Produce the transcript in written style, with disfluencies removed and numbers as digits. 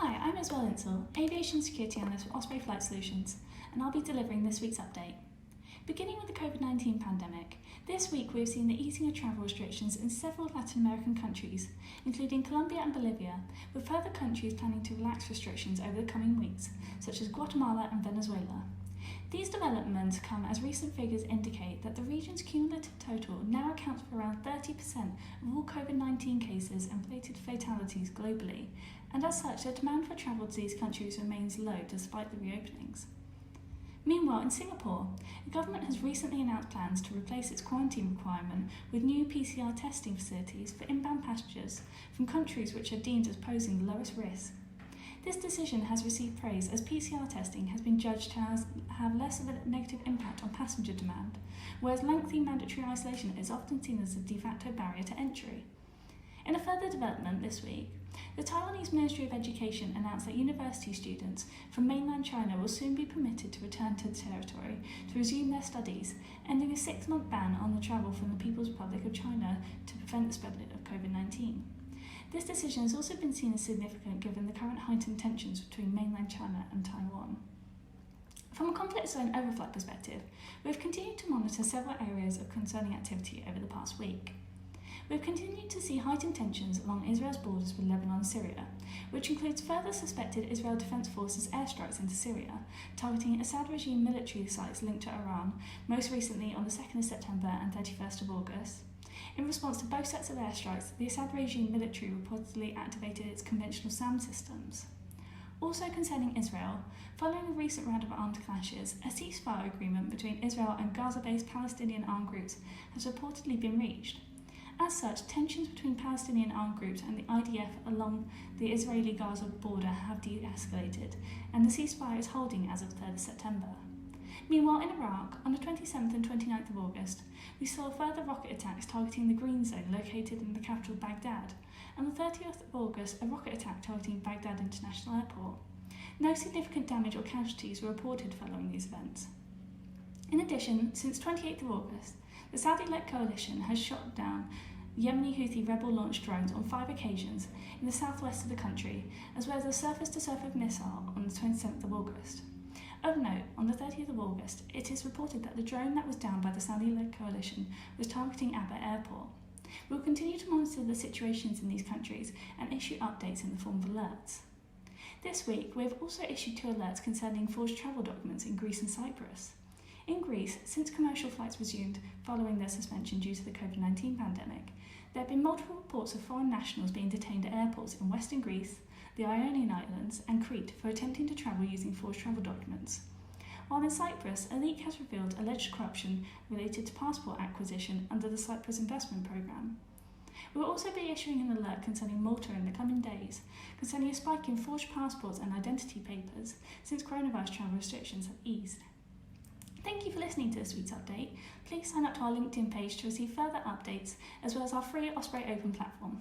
Hi, I'm Isobel Linsell, Aviation Security Analyst for Osprey Flight Solutions, and I'll be delivering this week's update. Beginning with the COVID-19 pandemic, this week we've seen the easing of travel restrictions in several Latin American countries, including Colombia and Bolivia, with further countries planning to relax restrictions over the coming weeks, such as Guatemala and Venezuela. These developments come as recent figures indicate that the region's cumulative total now accounts for around 30% of all COVID-19 cases and related fatalities globally, and as such, the demand for travel to these countries remains low despite the reopenings. Meanwhile, in Singapore, the government has recently announced plans to replace its quarantine requirement with new PCR testing facilities for inbound passengers from countries which are deemed as posing the lowest risk. This decision has received praise as PCR testing has been judged to have less of a negative impact on passenger demand, whereas lengthy mandatory isolation is often seen as a de facto barrier to entry. In a further development this week, the Taiwanese Ministry of Education announced that university students from mainland China will soon be permitted to return to the territory to resume their studies, ending a 6-month ban on the travel from the People's Republic of China to prevent the spread of COVID-19. This decision has also been seen as significant given the current heightened tensions between mainland China and Taiwan. From a conflict zone overflight perspective, we have continued to monitor several areas of concerning activity over the past week. We have continued to see heightened tensions along Israel's borders with Lebanon and Syria, which includes further suspected Israel Defense Forces airstrikes into Syria, targeting Assad regime military sites linked to Iran, most recently on the 2nd of September and 31st of August. In response to both sets of airstrikes, the Assad regime military reportedly activated its conventional SAM systems. Also concerning Israel, following a recent round of armed clashes, a ceasefire agreement between Israel and Gaza-based Palestinian armed groups has reportedly been reached. As such, tensions between Palestinian armed groups and the IDF along the Israeli-Gaza border have de-escalated, and the ceasefire is holding as of 3rd of September. Meanwhile, in Iraq, on the 27th and 29th of August, we saw further rocket attacks targeting the Green Zone located in the capital Baghdad, and on the 30th of August, a rocket attack targeting Baghdad International Airport. No significant damage or casualties were reported following these events. In addition, since 28th of August, the Saudi-led coalition has shot down Yemeni Houthi rebel-launched drones on 5 occasions in the southwest of the country, as well as a surface-to-surface missile on the 27th of August. Of note, on the 30th of August, it is reported that the drone that was downed by the Saudi-led coalition was targeting Abba Airport. We will continue to monitor the situations in these countries and issue updates in the form of alerts. This week, we have also issued 2 alerts concerning forged travel documents in Greece and Cyprus. In Greece, since commercial flights resumed following their suspension due to the COVID-19 pandemic, there have been multiple reports of foreign nationals being detained at airports in Western Greece, the Ionian Islands and Crete for attempting to travel using forged travel documents. While in Cyprus, a leak has revealed alleged corruption related to passport acquisition under the Cyprus Investment Programme. We will also be issuing an alert concerning Malta in the coming days, concerning a spike in forged passports and identity papers since coronavirus travel restrictions have eased. Thank you for listening to this week's update. Please sign up to our LinkedIn page to receive further updates, as well as our free Osprey Open platform.